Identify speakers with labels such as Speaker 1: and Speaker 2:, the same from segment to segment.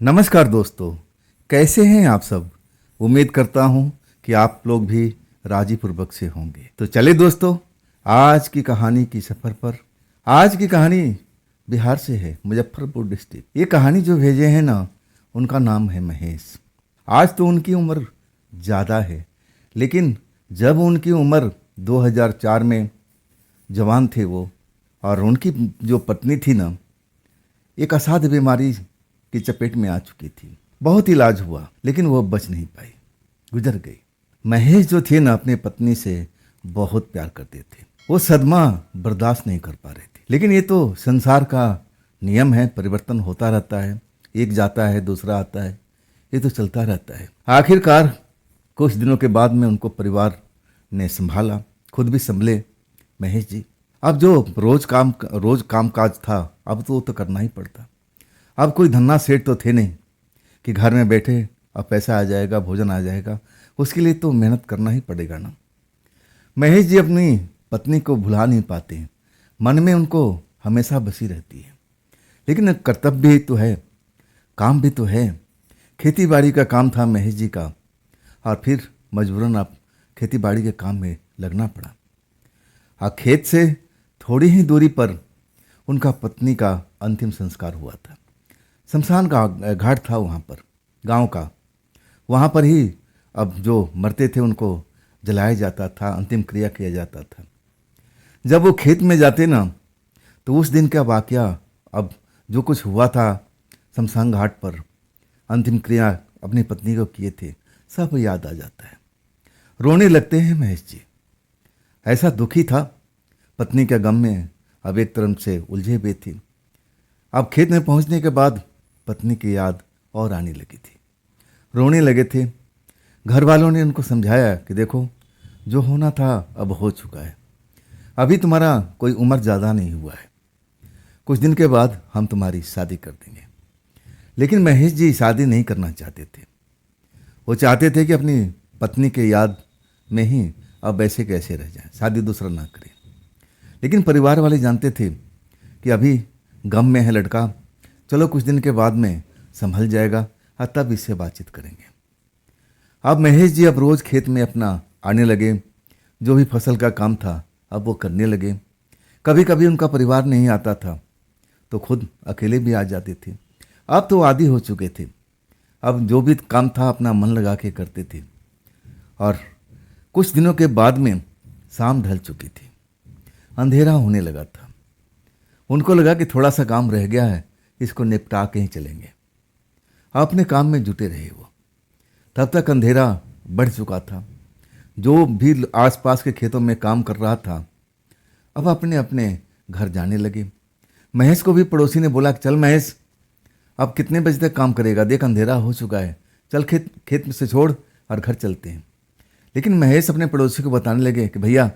Speaker 1: नमस्कार दोस्तों, कैसे हैं आप सब। उम्मीद करता हूं कि आप लोग भी राजी पूर्वक से होंगे। तो चले दोस्तों, आज की कहानी की सफ़र पर। आज की कहानी बिहार से है, मुजफ्फरपुर डिस्ट्रिक्ट। ये कहानी जो भेजे हैं ना, उनका नाम है महेश। आज तो उनकी उम्र ज़्यादा है, लेकिन जब उनकी उम्र 2004 में जवान थे वो, और उनकी जो पत्नी थी ना, एक असाध्य बीमारी की चपेट में आ चुकी थी। बहुत इलाज हुआ, लेकिन वो बच नहीं पाई, गुजर गई। महेश जो थे ना, अपने पत्नी से बहुत प्यार करते थे। वो सदमा बर्दाश्त नहीं कर पा रहे थे। लेकिन ये तो संसार का नियम है, परिवर्तन होता रहता है। एक जाता है, दूसरा आता है, ये तो चलता रहता है। आखिरकार कुछ दिनों के बाद में उनको परिवार ने संभाला, खुद भी संभले महेश जी। अब जो रोज काम काज था, अब तो वो तो करना ही पड़ता। अब कोई धन्ना सेठ तो थे नहीं कि घर में बैठे अब पैसा आ जाएगा, भोजन आ जाएगा। उसके लिए तो मेहनत करना ही पड़ेगा ना। महेश जी अपनी पत्नी को भुला नहीं पाते हैं, मन में उनको हमेशा बसी रहती है। लेकिन कर्तव्य भी तो है, काम भी तो है। खेती बाड़ी का काम था महेश जी का, और फिर मजबूरन आप खेती बाड़ी के काम में लगना पड़ा। और खेत से थोड़ी ही दूरी पर उनका पत्नी का अंतिम संस्कार हुआ था। शमशान का घाट था वहाँ पर, गांव का। वहाँ पर ही अब जो मरते थे उनको जलाया जाता था, अंतिम क्रिया किया जाता था। जब वो खेत में जाते ना, तो उस दिन का वाकया, अब जो कुछ हुआ था शमशान घाट पर, अंतिम क्रिया अपनी पत्नी को किए थे, सब याद आ जाता है। रोने लगते हैं महेश जी। ऐसा दुखी था, पत्नी के गम में अब एक तरफ से उलझे हुए थे। अब खेत में पहुंचने के बाद पत्नी की याद और आने लगी थी, रोने लगे थे। घर वालों ने उनको समझाया कि देखो, जो होना था अब हो चुका है, अभी तुम्हारा कोई उम्र ज़्यादा नहीं हुआ है, कुछ दिन के बाद हम तुम्हारी शादी कर देंगे। लेकिन महेश जी शादी नहीं करना चाहते थे। वो चाहते थे कि अपनी पत्नी के याद में ही अब ऐसे कैसे रह जाए, शादी दूसरा ना करें। लेकिन परिवार वाले जानते थे कि अभी गम में है लड़का, चलो कुछ दिन के बाद में संभल जाएगा, और तब इससे बातचीत करेंगे। अब महेश जी अब रोज़ खेत में अपना आने लगे, जो भी फसल का काम था अब वो करने लगे। कभी कभी उनका परिवार नहीं आता था तो खुद अकेले भी आ जाते थे। अब तो आदी हो चुके थे, अब जो भी काम था अपना मन लगा के करते थे। और कुछ दिनों के बाद में शाम ढल चुकी थी, अंधेरा होने लगा था। उनको लगा कि थोड़ा सा काम रह गया है, इसको निपटा के ही चलेंगे। अपने काम में जुटे रहे वो। तब तक अंधेरा बढ़ चुका था। जो भी आसपास के खेतों में काम कर रहा था अब अपने अपने घर जाने लगे। महेश को भी पड़ोसी ने बोला कि चल महेश, अब कितने बजे तक काम करेगा, देख अंधेरा हो चुका है, चल खेत में से छोड़ और घर चलते हैं। लेकिन महेश अपने पड़ोसी को बताने लगे कि भैया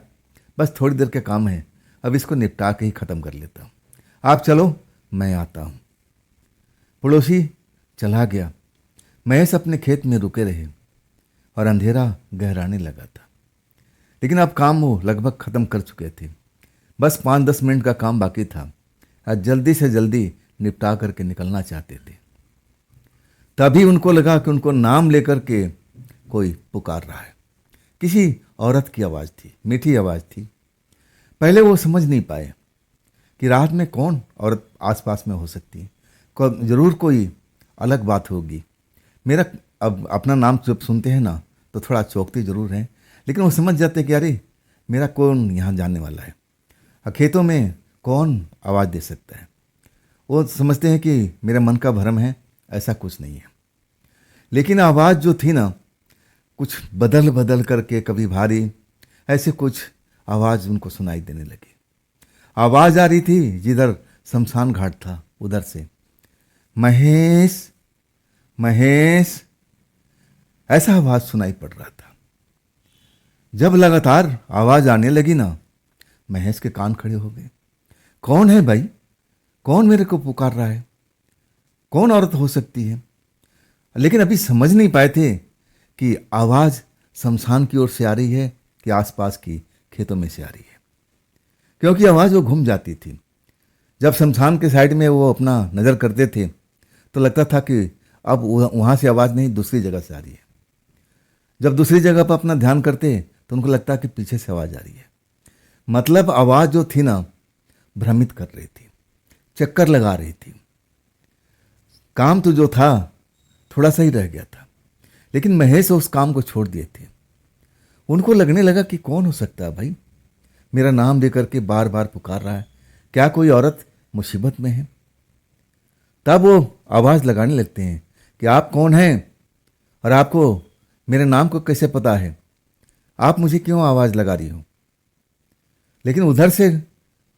Speaker 1: बस थोड़ी देर का काम है, अब इसको निपटा के ही ख़त्म कर लेता हूँ, आप चलो मैं आता हूँ। पड़ोसी चला गया। महेश अपने खेत में रुके रहे और अंधेरा गहराने लगा था। लेकिन अब काम वो लगभग ख़त्म कर चुके थे, बस 5-10 मिनट का काम बाकी था और जल्दी से जल्दी निपटा करके निकलना चाहते थे। तभी उनको लगा कि उनको नाम लेकर के कोई पुकार रहा है। किसी औरत की आवाज़ थी, मीठी आवाज़ थी। पहले वो समझ नहीं पाए कि रात में कौन औरत आसपास में हो सकती है, ज़रूर कोई अलग बात होगी। मेरा अब अपना नाम जब सुनते हैं ना तो थोड़ा चौंकते ज़रूर हैं, लेकिन वो समझ जाते हैं कि अरे मेरा कौन यहाँ जाने वाला है, और खेतों में कौन आवाज़ दे सकता है। वो समझते हैं कि मेरे मन का भ्रम है, ऐसा कुछ नहीं है। लेकिन आवाज़ जो थी ना, कुछ बदल बदल करके कभी भारी, ऐसे कुछ आवाज़ उनको सुनाई देने लगी। आवाज़ आ रही थी जिधर शमशान घाट था उधर से, महेश महेश, ऐसा आवाज़ सुनाई पड़ रहा था। जब लगातार आवाज़ आने लगी ना, महेश के कान खड़े हो गए। कौन है भाई, कौन मेरे को पुकार रहा है, कौन औरत हो सकती है। लेकिन अभी समझ नहीं पाए थे कि आवाज़ शमशान की ओर से आ रही है कि आसपास की खेतों में से आ रही है, क्योंकि आवाज़ वो घूम जाती थी। जब शमशान के साइड में वो अपना नज़र करते थे तो लगता था कि अब वहाँ से आवाज़ नहीं दूसरी जगह से आ रही है। जब दूसरी जगह पर अपना ध्यान करते तो उनको लगता है कि पीछे से आवाज़ आ रही है। मतलब आवाज़ जो थी ना, भ्रमित कर रही थी, चक्कर लगा रही थी। काम तो जो था थोड़ा सा ही रह गया था, लेकिन महेश उस काम को छोड़ दिए थे। उनको लगने लगा कि कौन हो सकता है भाई, मेरा नाम लेकर के बार बार पुकार रहा है, क्या कोई औरत मुसीबत में है। तब वो आवाज़ लगाने लगते हैं कि आप कौन हैं और आपको मेरे नाम को कैसे पता है, आप मुझे क्यों आवाज़ लगा रही हो। लेकिन उधर से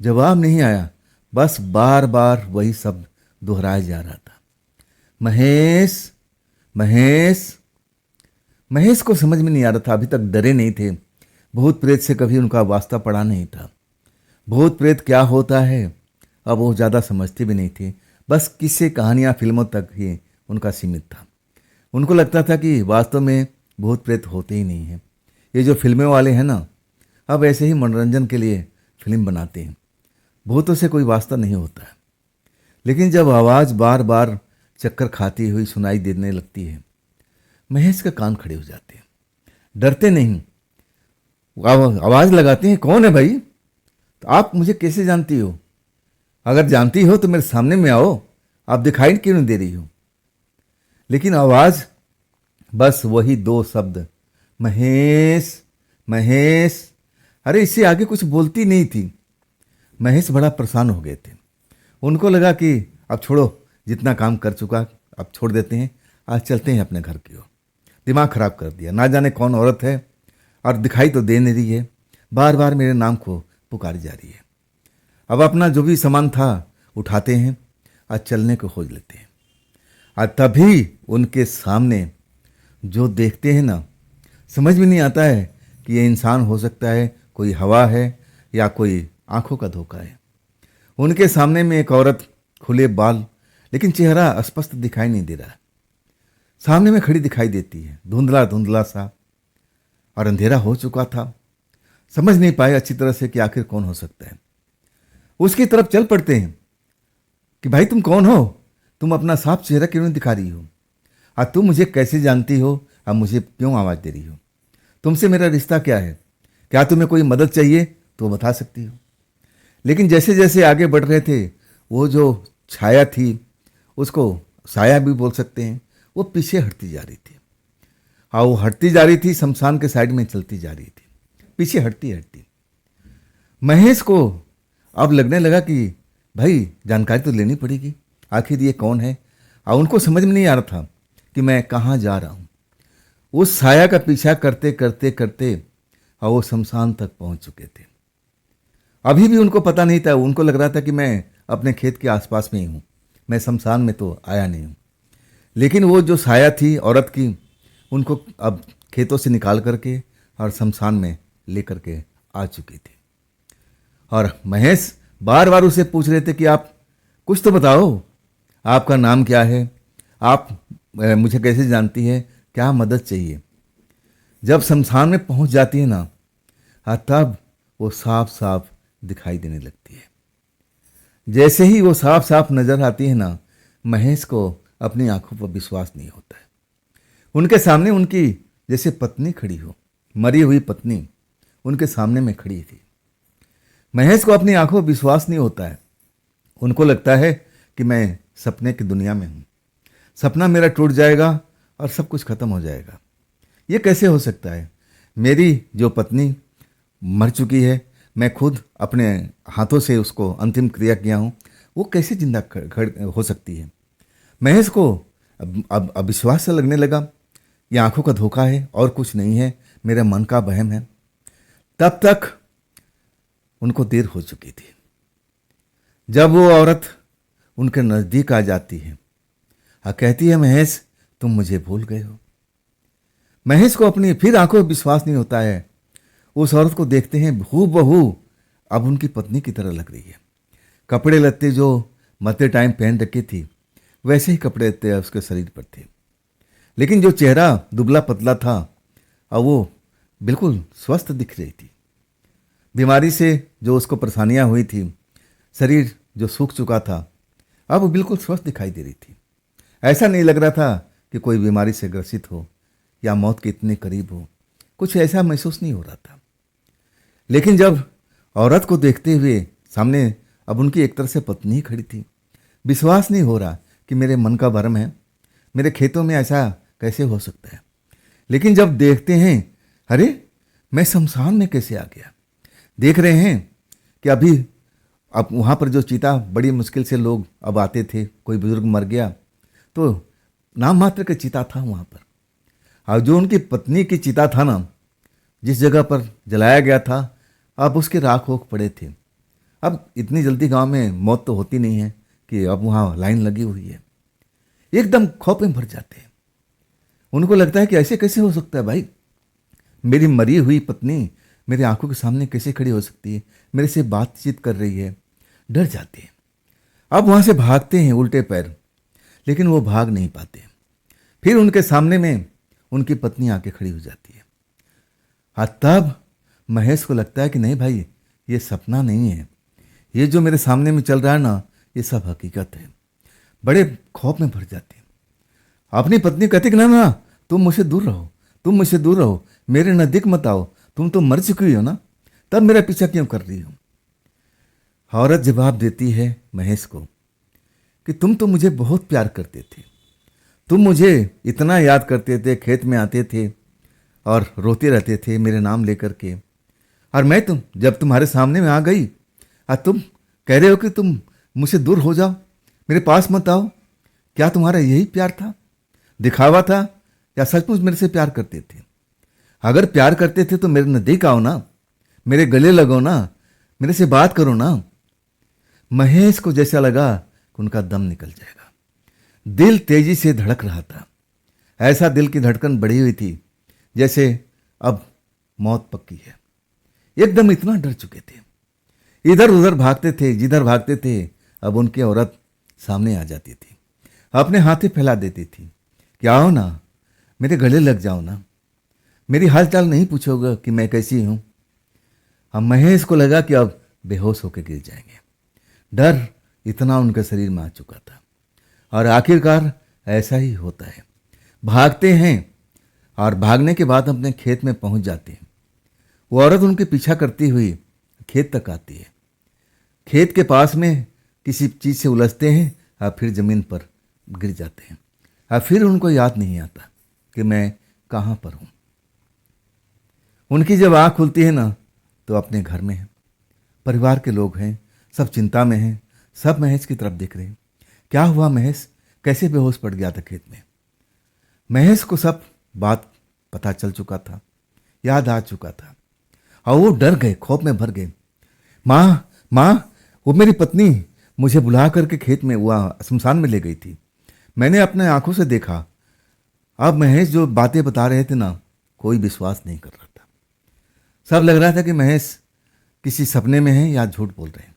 Speaker 1: जवाब नहीं आया, बस बार बार वही शब्द दोहराया जा रहा था, महेश महेश। महेश को समझ में नहीं आ रहा था, अभी तक डरे नहीं थे, भूत प्रेत से कभी उनका वास्ता पड़ा नहीं था। भूत प्रेत क्या होता है अब वो ज़्यादा समझते भी नहीं थे, बस किस्से कहानियाँ फिल्मों तक ही उनका सीमित था। उनको लगता था कि वास्तव में भूत प्रेत होते ही नहीं हैं। ये जो फिल्में वाले हैं ना, अब ऐसे ही मनोरंजन के लिए फिल्म बनाते हैं, भूतों से कोई वास्ता नहीं होता है। लेकिन जब आवाज़ बार बार चक्कर खाती हुई सुनाई देने लगती है, महेश का कान खड़े हो जाते हैं। डरते नहीं, आवाज़ लगाते हैं, कौन है भाई, तो आप मुझे कैसे जानती हो, अगर जानती हो तो मेरे सामने में आओ, आप दिखाई क्यों नहीं दे रही हो। लेकिन आवाज़ बस वही दो शब्द, महेश महेश। अरे इससे आगे कुछ बोलती नहीं थी। महेश बड़ा परेशान हो गए थे। उनको लगा कि अब छोड़ो, जितना काम कर चुका अब छोड़ देते हैं, आज चलते हैं अपने घर की ओर। दिमाग खराब कर दिया, ना जाने कौन औरत है और दिखाई तो दे नहीं रही है, बार बार मेरे नाम को पुकारी जा रही है। अब अपना जो भी सामान था उठाते हैं, आज चलने को खोज लेते हैं। और तभी उनके सामने जो देखते हैं ना, समझ में नहीं आता है कि ये इंसान हो सकता है, कोई हवा है या कोई आंखों का धोखा है। उनके सामने में एक औरत, खुले बाल, लेकिन चेहरा स्पष्ट दिखाई नहीं दे रहा, सामने में खड़ी दिखाई देती है, धुंधला धुंधला सा, और अंधेरा हो चुका था। समझ नहीं पाए अच्छी तरह से कि आखिर कौन हो सकता है। उसकी तरफ चल पड़ते हैं कि भाई तुम कौन हो, तुम अपना साफ चेहरा क्यों नहीं दिखा रही हो, और तुम मुझे कैसे जानती हो, अब मुझे क्यों आवाज़ दे रही हो, तुमसे मेरा रिश्ता क्या है, क्या तुम्हें कोई मदद चाहिए तो बता सकती हो। लेकिन जैसे जैसे आगे बढ़ रहे थे, वो जो छाया थी, उसको साया भी बोल सकते हैं, वो पीछे हटती जा रही थी। हाँ, वो हटती जा रही थी, शमशान के साइड में चलती जा रही थी, पीछे हटती हटती। महेश को अब लगने लगा कि भाई जानकारी तो लेनी पड़ेगी, आखिर ये कौन है। और उनको समझ में नहीं आ रहा था कि मैं कहाँ जा रहा हूँ। उस साया का पीछा करते करते करते और वो शमशान तक पहुँच चुके थे। अभी भी उनको पता नहीं था, उनको लग रहा था कि मैं अपने खेत के आसपास में ही हूँ, मैं शमशान में तो आया नहीं हूँ। लेकिन वो जो साया थी औरत की, उनको अब खेतों से निकाल करके और शमशान में लेकर के आ चुकी थी। और महेश बार बार उसे पूछ रहे थे कि आप कुछ तो बताओ, आपका नाम क्या है, आप मुझे कैसे जानती है, क्या मदद चाहिए। जब शमशान में पहुंच जाती है ना, तब वो साफ साफ दिखाई देने लगती है। जैसे ही वो साफ साफ नजर आती है ना, महेश को अपनी आंखों पर विश्वास नहीं होता है। उनके सामने उनकी जैसे पत्नी खड़ी हो, मरी हुई पत्नी उनके सामने में खड़ी थी। महेश को अपनी आंखों पर विश्वास नहीं होता है। उनको लगता है कि मैं सपने की दुनिया में हूँ, सपना मेरा टूट जाएगा और सब कुछ खत्म हो जाएगा। ये कैसे हो सकता है, मेरी जो पत्नी मर चुकी है, मैं खुद अपने हाथों से उसको अंतिम क्रिया किया हूँ, वो कैसे जिंदा हो सकती है। महेश को अब अविश्वास सा लगने लगा, ये आंखों का धोखा है और कुछ नहीं है, मेरे मन का वहम है। तब तक उनको देर हो चुकी थी। जब वो औरत उनके नज़दीक आ जाती है और कहती है, महेश तुम मुझे भूल गए हो। महेश को अपनी फिर आंखों पर विश्वास नहीं होता है। उस औरत को देखते हैं, हूबहू अब उनकी पत्नी की तरह लग रही है। कपड़े लत्ते जो मरते टाइम पहन रखे थी, वैसे ही कपड़े लत्ते उसके शरीर पर थे, लेकिन जो चेहरा दुबला पतला था और वो बिल्कुल स्वस्थ दिख रही थी। बीमारी से जो उसको परेशानियां हुई थी, शरीर जो सूख चुका था, अब वो बिल्कुल स्वस्थ दिखाई दे रही थी। ऐसा नहीं लग रहा था कि कोई बीमारी से ग्रसित हो या मौत के इतने करीब हो, कुछ ऐसा महसूस नहीं हो रहा था। लेकिन जब औरत को देखते हुए सामने अब उनकी एक तरह से पत्नी ही खड़ी थी, विश्वास नहीं हो रहा कि मेरे मन का भ्रम है, मेरे खेतों में ऐसा कैसे हो सकता है। लेकिन जब देखते हैं, अरे मैं शमशान में कैसे आ गया। देख रहे हैं कि अभी अब वहाँ पर जो चिता बड़ी मुश्किल से लोग अब आते थे, कोई बुजुर्ग मर गया तो नाम मात्र का चिता था वहाँ पर, और जो उनकी पत्नी की चिता था ना, जिस जगह पर जलाया गया था, अब उसके राख होख पड़े थे। अब इतनी जल्दी गांव में मौत तो होती नहीं है कि अब वहाँ लाइन लगी हुई है। एकदम खौफ में भर जाते हैं। उनको लगता है कि ऐसे कैसे हो सकता है भाई, मेरी मरी हुई पत्नी मेरे आंखों के सामने कैसे खड़ी हो सकती है, मेरे से बातचीत कर रही है। डर जाते हैं। अब वहाँ से भागते हैं उल्टे पैर, लेकिन वो भाग नहीं पाते। फिर उनके सामने में उनकी पत्नी आके खड़ी हो जाती है। और तब महेश को लगता है कि नहीं भाई, ये सपना नहीं है, ये जो मेरे सामने में चल रहा है ना, ये सब हकीकत है। बड़े खौफ में भर जाते हैं। अपनी पत्नी कहती कि ना ना, तुम मुझसे दूर रहो, तुम मुझसे दूर रहो, मेरे नज़दीक मत आओ, तुम तो मर चुकी हो ना, तब मेरा पीछा क्यों कर रही हो। औरत जवाब देती है महेश को कि तुम तो मुझे बहुत प्यार करते थे, तुम मुझे इतना याद करते थे, खेत में आते थे और रोते रहते थे मेरे नाम लेकर के, और मैं जब तुम्हारे सामने में आ गई और तुम कह रहे हो कि तुम मुझसे दूर हो जाओ, मेरे पास मत आओ। क्या तुम्हारा यही प्यार था, दिखावा था, या सचमुच मेरे से प्यार करते थे? अगर प्यार करते थे तो मेरे नज़दीक आओ ना, मेरे गले लगो ना, मेरे से बात करो ना। महेश को जैसा लगा कि उनका दम निकल जाएगा। दिल तेजी से धड़क रहा था। ऐसा दिल की धड़कन बढ़ी हुई थी जैसे अब मौत पक्की है। एकदम इतना डर चुके थे, इधर उधर भागते थे, जिधर भागते थे अब उनकी औरत सामने आ जाती थी, अपने हाथे फैला देती थी कि आओ ना, मेरे गले लग जाओ ना, मेरी हालचाल नहीं पूछोगे कि मैं कैसी हूं। अब महेश को लगा कि अब बेहोश होकर गिर जाएंगे। डर इतना उनके शरीर में आ चुका था, और आखिरकार ऐसा ही होता है। भागते हैं और भागने के बाद अपने खेत में पहुंच जाते हैं। वो औरत उनके पीछा करती हुई खेत तक आती है। खेत के पास में किसी चीज़ से उलझते हैं और फिर ज़मीन पर गिर जाते हैं, और फिर उनको याद नहीं आता कि मैं कहाँ पर हूँ। उनकी जब आँख खुलती है ना, तो अपने घर में है, परिवार के लोग हैं, सब चिंता में हैं, सब महेश की तरफ देख रहे हैं। क्या हुआ महेश, कैसे बेहोश पड़ गया था खेत में? महेश को सब बात पता चल चुका था, याद आ चुका था, और वो डर गए, खौफ में भर गए। माँ माँ, वो मेरी पत्नी मुझे बुला करके खेत में वहाँ शमशान में ले गई थी, मैंने अपने आंखों से देखा। अब महेश जो बातें बता रहे थे ना, कोई विश्वास नहीं कर रहा था। सब लग रहा था कि महेश किसी सपने में है या झूठ बोल रहे हैं।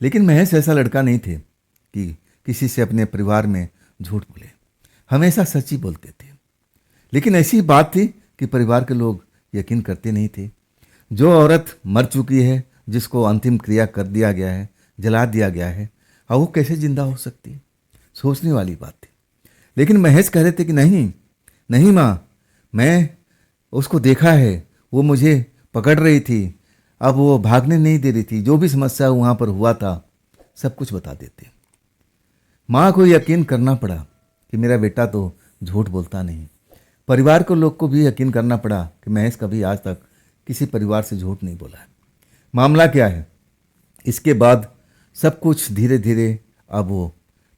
Speaker 1: लेकिन महेश ऐसा लड़का नहीं थे कि किसी से अपने परिवार में झूठ बोले, हमेशा सच ही बोलते थे। लेकिन ऐसी बात थी कि परिवार के लोग यकीन करते नहीं थे। जो औरत मर चुकी है, जिसको अंतिम क्रिया कर दिया गया है, जला दिया गया है, और वो कैसे जिंदा हो सकती है? सोचने वाली बात थी। लेकिन महेश कह रहे थे कि नहीं नहीं माँ, मैं उसको देखा है, वो मुझे पकड़ रही थी, अब वो भागने नहीं दे रही थी, जो भी समस्या वहाँ पर हुआ था सब कुछ बता देते। माँ को यकीन करना पड़ा कि मेरा बेटा तो झूठ बोलता नहीं। परिवार को लोग को भी यकीन करना पड़ा कि महेश कभी आज तक किसी परिवार से झूठ नहीं बोला है। मामला क्या है? इसके बाद सब कुछ धीरे धीरे अब वो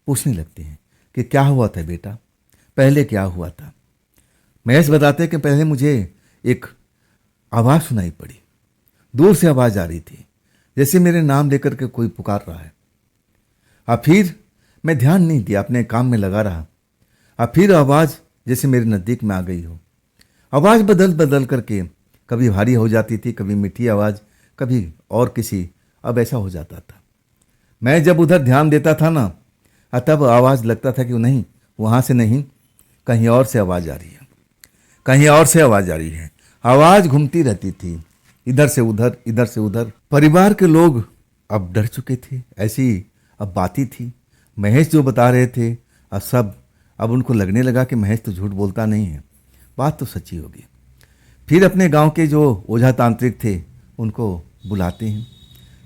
Speaker 1: पूछने लगते हैं कि क्या हुआ था बेटा, पहले क्या हुआ था। महेश बताते कि पहले मुझे एक आवाज़ सुनाई पड़ी, दूर से आवाज़ आ रही थी, जैसे मेरे नाम लेकर के कोई पुकार रहा है। अब फिर मैं ध्यान नहीं दिया, अपने काम में लगा रहा। अब फिर आवाज़ जैसे मेरे नज़दीक में आ गई हो। आवाज़ बदल बदल करके कभी भारी हो जाती थी, कभी मीठी आवाज़, कभी और किसी, अब ऐसा हो जाता था। मैं जब उधर ध्यान देता था ना, तब आवाज़ लगता था कि नहीं, वहाँ से नहीं, कहीं और से आवाज़ आ रही है, कहीं और से आवाज़ आ रही है। आवाज़ घूमती रहती थी, इधर से उधर, इधर से उधर। परिवार के लोग अब डर चुके थे, ऐसी अब बातें थी। महेश जो बता रहे थे, अब सब अब उनको लगने लगा कि महेश तो झूठ बोलता नहीं है, बात तो सच्ची होगी। फिर अपने गांव के जो ओझा तांत्रिक थे उनको बुलाते हैं,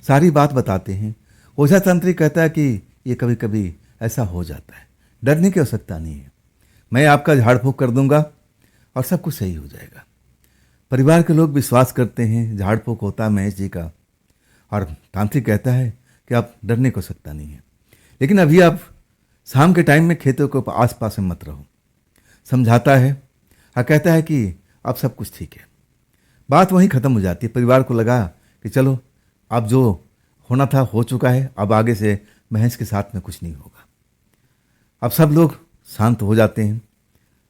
Speaker 1: सारी बात बताते हैं। ओझा तांत्रिक कहता है कि ये कभी कभी ऐसा हो जाता है, डरने की आवश्यकता नहीं है, मैं आपका झाड़ फूँक कर दूंगा और सब कुछ सही हो जाएगा। परिवार के लोग विश्वास करते हैं, झाड़ फूँक होता है महेश जी का। और तांत्रिक कहता है कि आप डरने को सकता नहीं है, लेकिन अभी आप शाम के टाइम में खेतों के आसपास में मत रहो। समझाता है और कहता है कि अब सब कुछ ठीक है। बात वहीं ख़त्म हो जाती है। परिवार को लगा कि चलो अब जो होना था हो चुका है, अब आगे से महेश के साथ में कुछ नहीं होगा। अब सब लोग शांत हो जाते हैं।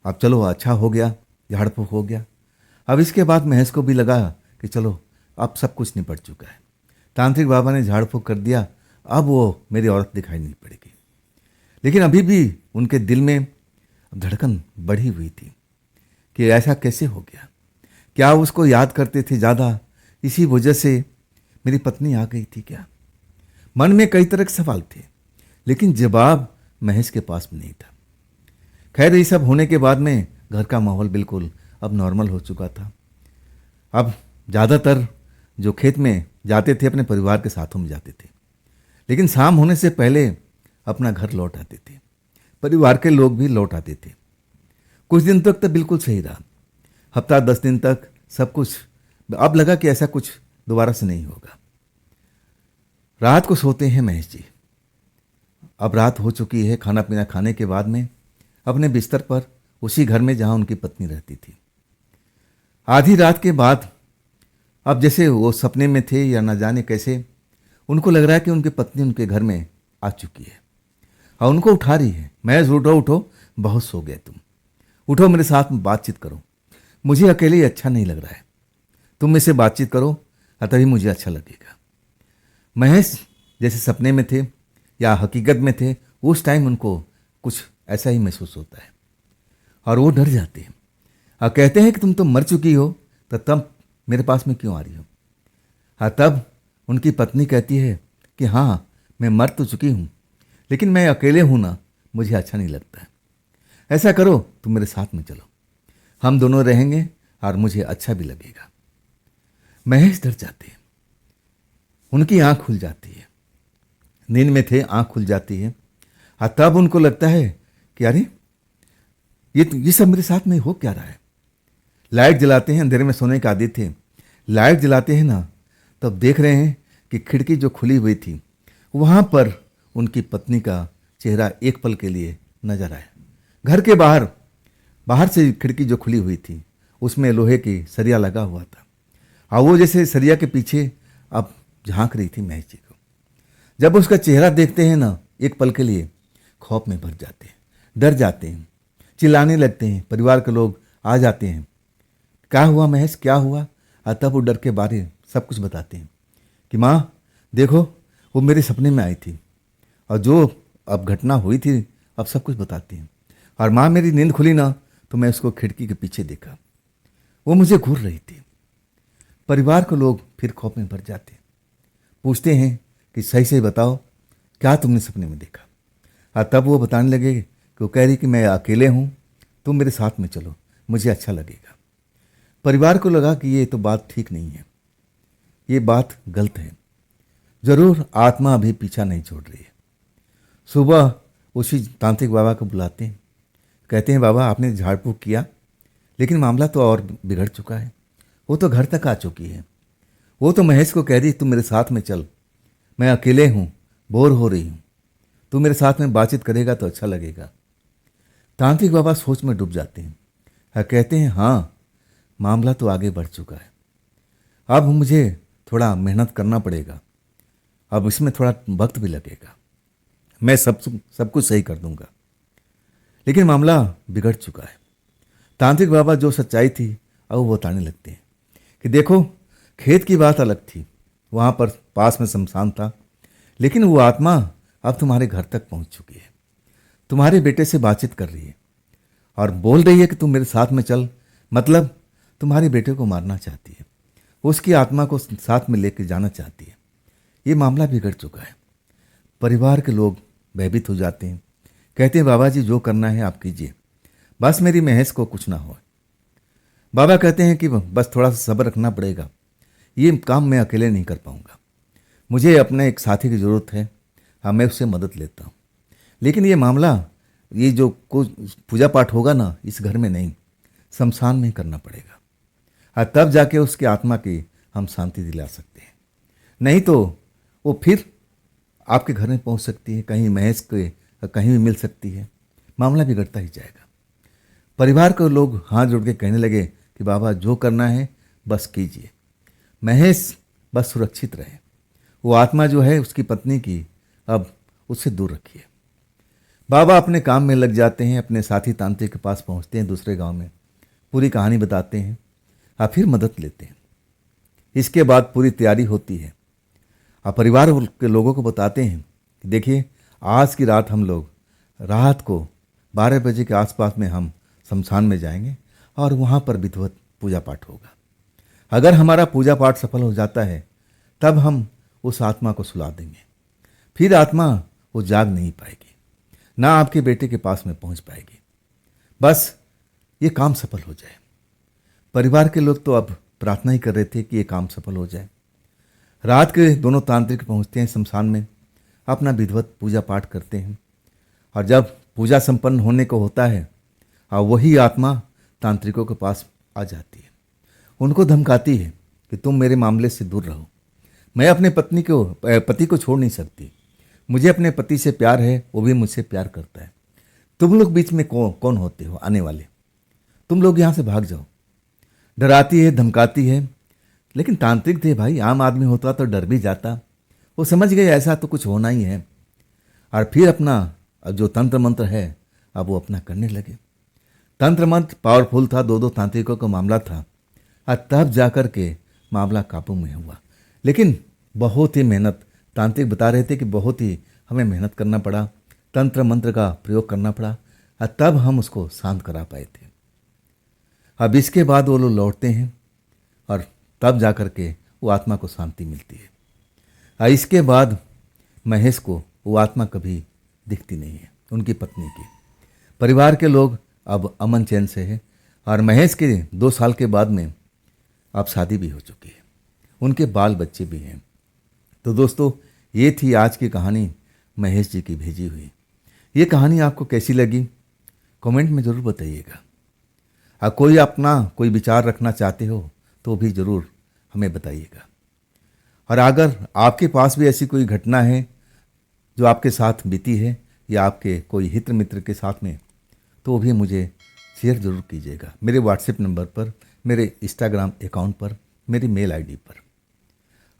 Speaker 1: अब चलो अच्छा हो गया, झाड़ फूँक हो गया। अब इसके बाद महेश को भी लगा कि चलो अब सब कुछ निपट चुका है, तांत्रिक बाबा ने झाड़ फूँक कर दिया, अब वो मेरी औरत दिखाई नहीं पड़ेगी। लेकिन अभी भी उनके दिल में धड़कन बढ़ी हुई थी कि ऐसा कैसे हो गया, क्या उसको याद करते थे ज़्यादा, इसी वजह से मेरी पत्नी आ गई थी क्या। मन में कई तरह के सवाल थे, लेकिन जवाब महेश के पास में नहीं था। खैर ये सब होने के बाद में घर का माहौल बिल्कुल अब नॉर्मल हो चुका था। अब ज़्यादातर जो खेत में जाते थे अपने परिवार के साथों में जाते थे, लेकिन शाम होने से पहले अपना घर लौट आते थे। परिवार के लोग भी लौट आते थे। कुछ दिन तक तो बिल्कुल सही रहा, हफ्ता 10 दिन तक सब कुछ। अब लगा कि ऐसा कुछ दोबारा से नहीं होगा। रात को सोते हैं महेश जी। अब रात हो चुकी है, खाना पीना खाने के बाद में अपने बिस्तर पर, उसी घर में जहां उनकी पत्नी रहती थी। आधी रात के बाद अब जैसे वो सपने में थे या न जाने कैसे, उनको लग रहा है कि उनकी पत्नी उनके घर में आ चुकी है और उनको उठा रही है। महेश उठो उठो, बहुत सो गए तुम, उठो मेरे साथ में बातचीत करो, मुझे अकेले ही अच्छा नहीं लग रहा है, तुम मेरे से बातचीत करो और तभी मुझे अच्छा लगेगा। महेश जैसे सपने में थे या हकीकत में थे, उस टाइम उनको कुछ ऐसा ही महसूस होता है और वो डर जाते हैं और कहते हैं कि तुम तो मर चुकी हो, तो तब मेरे पास में क्यों आ रही हो। हाँ, तब उनकी पत्नी कहती है कि हाँ मैं मर तो चुकी हूँ, लेकिन मैं अकेले हूँ ना, मुझे अच्छा नहीं लगता है। ऐसा करो तुम मेरे साथ में चलो, हम दोनों रहेंगे और मुझे अच्छा भी लगेगा। महेश डर जाते हैं, उनकी आंख खुल जाती है, नींद में थे आंख खुल जाती है और तब उनको लगता है कि अरे ये सब मेरे साथ में हो क्या रहा है। लाइट जलाते हैं, अंधेरे में सोने की आदत थे, लाइट जलाते हैं ना, तब देख रहे हैं कि खिड़की जो खुली हुई थी वहाँ पर उनकी पत्नी का चेहरा एक पल के लिए नजर आया। घर के बाहर से खिड़की जो खुली हुई थी उसमें लोहे की सरिया लगा हुआ था और वो जैसे सरिया के पीछे अब झांक रही थी महेश जी को। जब उसका चेहरा देखते हैं ना, एक पल के लिए खौफ में भर जाते हैं, डर जाते हैं, चिल्लाने लगते हैं। परिवार के लोग आ जाते हैं, क्या हुआ महेश, क्या हुआ। और तब वो डर के बारे सब कुछ बताते हैं कि माँ देखो वो मेरे सपने में आई थी और जो अब घटना हुई थी अब सब कुछ बताती हैं। और माँ मेरी नींद खुली ना तो मैं उसको खिड़की के पीछे देखा, वो मुझे घूर रही थी। परिवार के लोग फिर खौफ में भर जाते हैं, पूछते हैं कि सही से बताओ क्या तुमने सपने में देखा। और तब वो बताने लगे कि वो कह रही कि मैं अकेले हूँ, तुम मेरे साथ में चलो, मुझे अच्छा लगेगा। परिवार को लगा कि ये तो बात ठीक नहीं है, ये बात गलत है, जरूर आत्मा अभी पीछा नहीं छोड़ रही है। सुबह उसी तांत्रिक बाबा को बुलाते हैं, कहते हैं बाबा आपने झाड़ फूँक किया, लेकिन मामला तो और बिगड़ चुका है, वो तो घर तक आ चुकी है। वो तो महेश को कह रही तुम मेरे साथ में चल, मैं अकेले हूँ, बोर हो रही हूँ, तू मेरे साथ में बातचीत करेगा तो अच्छा लगेगा। तांत्रिक बाबा सोच में डूब जाते हैं और कहते हैं हाँ मामला तो आगे बढ़ चुका है, अब मुझे थोड़ा मेहनत करना पड़ेगा, अब इसमें थोड़ा वक्त भी लगेगा, मैं सब कुछ सही कर दूंगा। लेकिन मामला बिगड़ चुका है। तांत्रिक बाबा जो सच्चाई थी अब वो बताने लगते हैं कि देखो खेत की बात अलग थी, वहाँ पर पास में शमशान था, लेकिन वो आत्मा अब तुम्हारे घर तक पहुँच चुकी है, तुम्हारे बेटे से बातचीत कर रही है और बोल रही है कि तुम मेरे साथ में चल, मतलब तुम्हारे बेटे को मारना चाहती है, उसकी आत्मा को साथ में लेकर जाना चाहती है। ये मामला बिगड़ चुका है। परिवार के लोग भयभीत हो जाते हैं, कहते हैं बाबा जी जो करना है आप कीजिए, बस मेरी महज को कुछ ना हो। बाबा कहते हैं कि बस थोड़ा सा सब्र रखना पड़ेगा, ये काम मैं अकेले नहीं कर पाऊंगा, मुझे अपने एक साथी की ज़रूरत है, हाँ मैं उससे मदद लेता हूँ। लेकिन ये मामला, ये जो कुछ पूजा पाठ होगा ना, इस घर में नहीं, शमशान में करना पड़ेगा, और तब जाके उसकी आत्मा की हम शांति दिला सकते हैं। नहीं तो वो फिर आपके घर में पहुंच सकती है, कहीं महेश के कहीं भी मिल सकती है, मामला बिगड़ता ही जाएगा। परिवार के लोग हाथ जोड़ के कहने लगे कि बाबा जो करना है बस कीजिए, महेश बस सुरक्षित रहे, वो आत्मा जो है उसकी पत्नी की अब उससे दूर रखिए। बाबा अपने काम में लग जाते हैं, अपने साथी तांत्रिक के पास पहुंचते हैं दूसरे गांव में, पूरी कहानी बताते हैं और फिर मदद लेते हैं। इसके बाद पूरी तैयारी होती है और परिवार के लोगों को बताते हैं कि देखिए आज की रात हम लोग रात को 12 बजे के आसपास में हम शमशान में जाएंगे और वहाँ पर विधिवत पूजा पाठ होगा। अगर हमारा पूजा पाठ सफल हो जाता है तब हम उस आत्मा को सुला देंगे, फिर आत्मा वो जाग नहीं पाएगी, ना आपके बेटे के पास में पहुंच पाएगी। बस ये काम सफल हो जाए। परिवार के लोग तो अब प्रार्थना ही कर रहे थे कि ये काम सफल हो जाए। रात के दोनों तांत्रिक पहुंचते हैं शमशान में, अपना विधिवत पूजा पाठ करते हैं, और जब पूजा संपन्न होने को होता है और वही आत्मा तांत्रिकों के पास आ जाती है, उनको धमकाती है कि तुम मेरे मामले से दूर रहो, मैं अपने पति को छोड़ नहीं सकती, मुझे अपने पति से प्यार है, वो भी मुझसे प्यार करता है, तुम लोग बीच में कौन होते हो आने वाले, तुम लोग यहाँ से भाग जाओ। डराती है, धमकाती है। लेकिन तांत्रिक थे भाई, आम आदमी होता तो डर भी जाता। वो समझ गए ऐसा तो कुछ होना ही है, और फिर अपना जो तंत्र मंत्र है अब वो अपना करने लगे। तंत्र मंत्र पावरफुल था, दो तांत्रिकों का मामला था, और तब जाकर के मामला काबू में हुआ। लेकिन बहुत ही मेहनत, तांत्रिक बता रहे थे कि बहुत ही हमें मेहनत करना पड़ा, तंत्र मंत्र का प्रयोग करना पड़ा, और तब हम उसको शांत करा पाए थे। अब इसके बाद वो लोग लौटते हैं और तब जाकर के वो आत्मा को शांति मिलती है। और इसके बाद महेश को वो आत्मा कभी दिखती नहीं है, उनकी पत्नी की। परिवार के लोग अब अमन चैन से है, और महेश के 2 साल के बाद में अब शादी भी हो चुकी है, उनके बाल बच्चे भी हैं। तो दोस्तों ये थी आज की कहानी महेश जी की भेजी हुई। ये कहानी आपको कैसी लगी कमेंट में ज़रूर बताइएगा। कोई अपना कोई विचार रखना चाहते हो तो भी ज़रूर हमें बताइएगा। और अगर आपके पास भी ऐसी कोई घटना है जो आपके साथ बीती है या आपके कोई हित मित्र के साथ में, तो वो भी मुझे शेयर ज़रूर कीजिएगा, मेरे व्हाट्सएप नंबर पर, मेरे इंस्टाग्राम अकाउंट पर, मेरी मेल आईडी पर।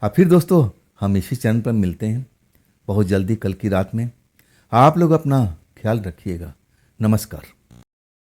Speaker 1: और फिर दोस्तों हम इसी चैनल पर मिलते हैं बहुत जल्दी कल की रात में। आप लोग अपना ख्याल रखिएगा। नमस्कार।